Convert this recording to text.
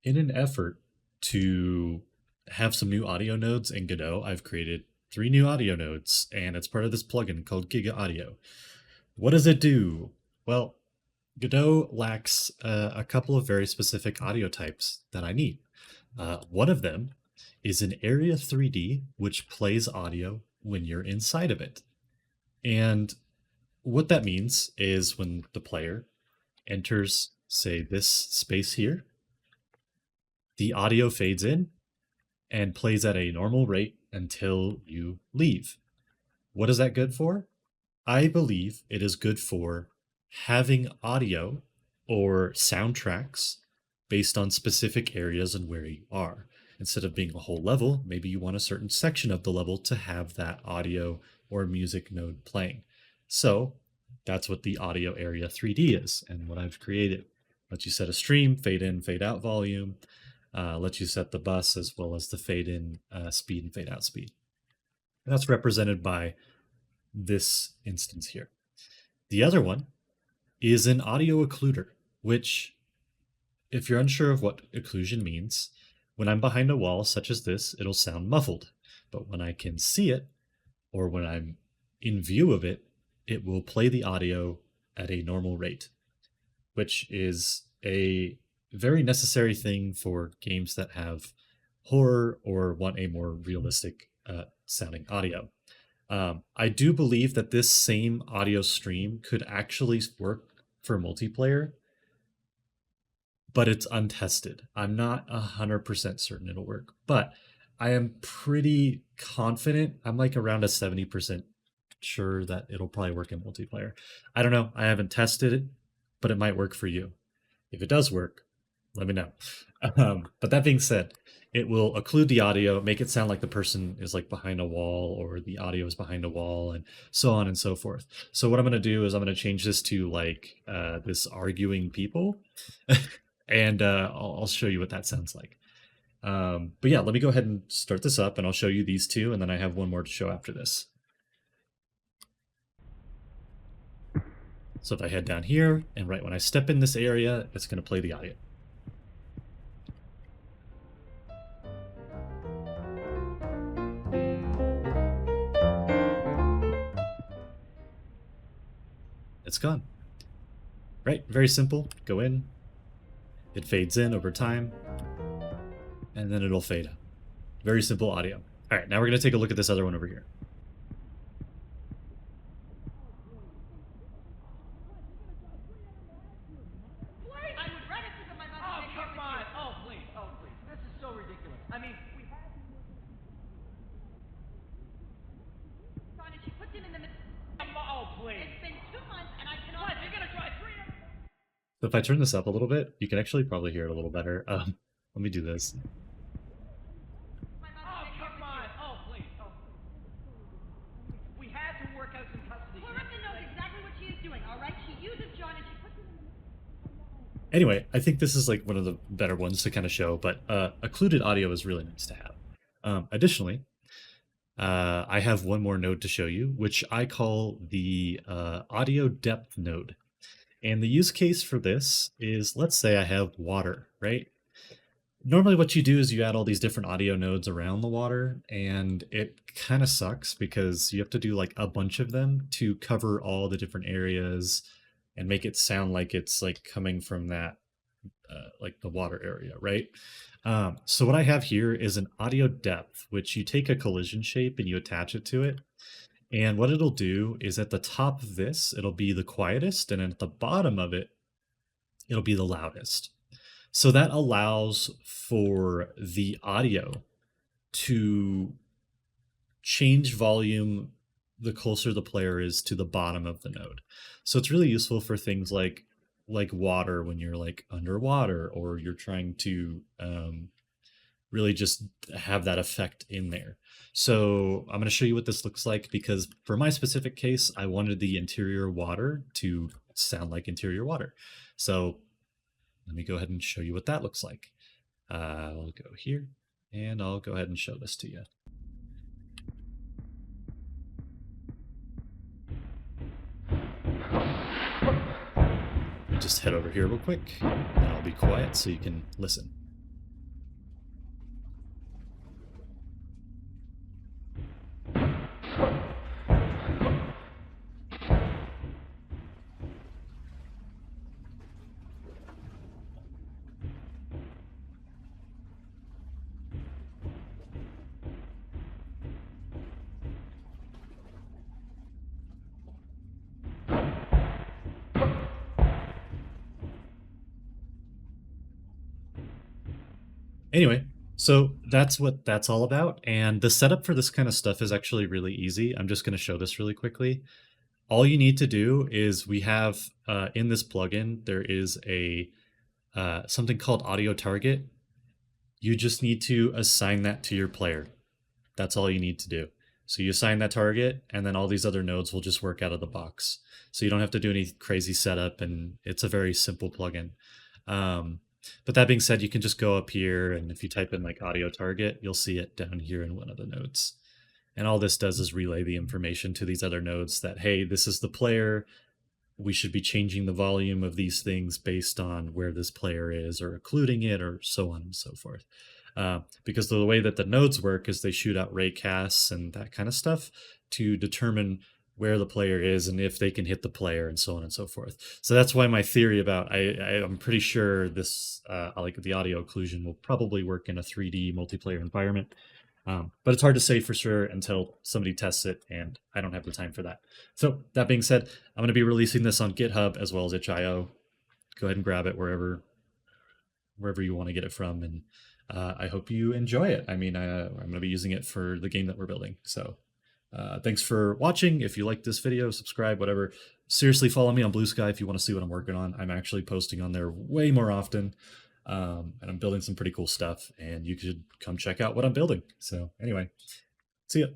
In an effort to have some new audio nodes in Godot, I've created 3 new audio nodes, and it's part of this plugin called GigaAudio. What does it do? Well, Godot lacks a couple of very specific audio types that I need. One of them is an Area 3D, which plays audio when you're inside of it. And what that means is when the player enters, say, this space here, the audio fades in and plays at a normal rate until you leave. What is that good for? I believe it is good for having audio or soundtracks based on specific areas and where you are. Instead of being a whole level, maybe you want a certain section of the level to have that audio or music node playing. So that's what the audio area 3D is and what I've created. Lets you set a stream, fade in, fade out volume, lets you set the bus as well as the fade in speed and fade out speed. And that's represented by this instance here. The other one is an audio occluder, which, if you're unsure of what occlusion means, when I'm behind a wall such as this, it'll sound muffled. But when I can see it, or when I'm in view of it, it will play the audio at a normal rate, which is a very necessary thing for games that have horror or want a more realistic sounding audio. I do believe that this same audio stream could actually work for multiplayer, but it's untested. I'm not 100% certain it'll work, but I am pretty confident. I'm like around a 70% sure that it'll probably work in multiplayer. I don't know. I haven't tested it, but it might work for you. If it does work, let me know. But that being said, it will occlude the audio, make it sound like the person is like behind a wall or the audio is behind a wall and so on and so forth. So what I'm going to do is I'm going to change this to like this arguing people and I'll show you what that sounds like. But yeah, let me go ahead and start this up and I'll show you these two and then I have one more to show after this. So if I head down here and right when I step in this area, it's going to play the audio. It's gone. Right, very simple. Go in. It fades in over time. And then it'll fade out. Very simple audio. All right, now we're going to take a look at this other one over here. So if I turn this up a little bit, you can actually probably hear it a little better. Let me do this. Anyway, I think this is like one of the better ones to kind of show, but occluded audio is really nice to have. Additionally, I have one more node to show you, which I call the audio depth node. And the use case for this is, let's say I have water, right? Normally what you do is you add all these different audio nodes around the water, and it kind of sucks because you have to do like a bunch of them to cover all the different areas and make it sound like it's like coming from that, like the water area, right? So what I have here is an audio depth, which you take a collision shape and you attach it to it. And what it'll do is at the top of this, it'll be the quietest, and at the bottom of it, it'll be the loudest. So that allows for the audio to change volume the closer the player is to the bottom of the node. So it's really useful for things like water when you're like underwater, or you're trying to really just have that effect in there. So I'm going to show you what this looks like, because for my specific case, I wanted the interior water to sound like interior water. So let me go ahead and show you what that looks like. I'll go here and I'll go ahead and show this to you. Let me just head over here real quick and I'll be quiet so you can listen. Anyway, so that's what that's all about. And the setup for this kind of stuff is actually really easy. I'm just going to show this really quickly. All you need to do is we have in this plugin, there is a something called audio target. You just need to assign that to your player. That's all you need to do. So you assign that target, and then all these other nodes will just work out of the box. So you don't have to do any crazy setup, and it's a very simple plugin. Um, but that being said, you can just go up here, and if you type in like audio target, you'll see it down here in one of the nodes. And all this does is relay the information to these other nodes that, hey, this is the player, we should be changing the volume of these things based on where this player is or occluding it or so on and so forth. Because the way that the nodes work is they shoot out raycasts and that kind of stuff to determine where the player is and if they can hit the player and so on and so forth. So that's why my theory about I'm pretty sure this like the audio occlusion will probably work in a 3D multiplayer environment. But it's hard to say for sure until somebody tests it, and I don't have the time for that. So that being said, I'm going to be releasing this on GitHub as well as itch.io. Go ahead and grab it wherever you want to get it from, and I hope you enjoy it. I mean, I'm going to be using it for the game that we're building. So thanks for watching. If you like this video, subscribe, whatever. Seriously, follow me on Blue Sky if you want to see what I'm working on. I'm actually posting on there way more often. And I'm building some pretty cool stuff, and you could come check out what I'm building. So anyway, see ya.